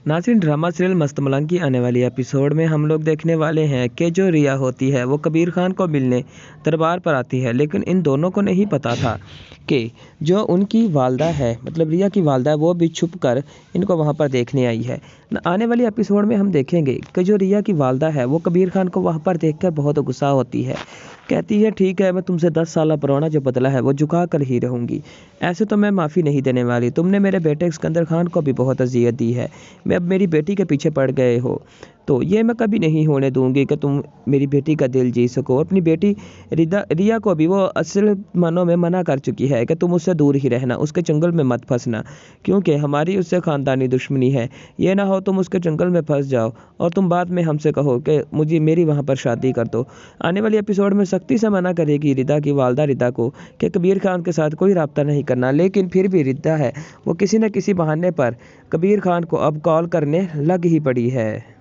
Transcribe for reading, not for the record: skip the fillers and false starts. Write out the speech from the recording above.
नाज़रीन, drama serial मस्त मलंग की आने वाली एपिसोड में हम लोग देखने वाले हैं कि जो रिया होती है वो कबीर खान को मिलने दरबार पर आती है, लेकिन इन दोनों को नहीं पता था कि जो उनकी वालदा है, मतलब रिया की वालदा है, वो भी छुप कर इनको वहाँ पर देखने आई है। आने वाली एपिसोड में हम देखेंगे कि जो रिया की वालदा है वो कबीर खान को वहाँ पर देखकर बहुत गुस्सा होती है। कहती है, ठीक है, मैं तुमसे 10 साल पुराना जो बदला है वो झुका कर ही रहूँगी। ऐसे तो मैं माफ़ी नहीं देने वाली। तुमने मेरे बेटे सिकंदर खान को भी बहुत अजियत दी है। मैं अब मेरी बेटी के पीछे पड़ गए हो, तो ये मैं कभी नहीं होने दूंगी कि तुम मेरी बेटी का दिल जीत सको। अपनी बेटी रिया को भी वो असल मानों में मना कर चुकी है कि तुम उससे दूर ही रहना, उसके जंगल में मत फंसना, क्योंकि हमारी उससे ख़ानदानी दुश्मनी है। ये ना हो तुम उसके जंगल में फंस जाओ और तुम बाद में हमसे कहो कि मुझे मेरी वहाँ पर शादी कर दो। आने वाली एपिसोड में सख्ती से मना करेगी रिदा की वालदा रिदा को कि कबीर खान के साथ कोई रब्ता नहीं करना, लेकिन फिर भी रिदा है वो किसी न किसी बहाने पर कबीर खान को अब कॉल करने लग ही पड़ी है।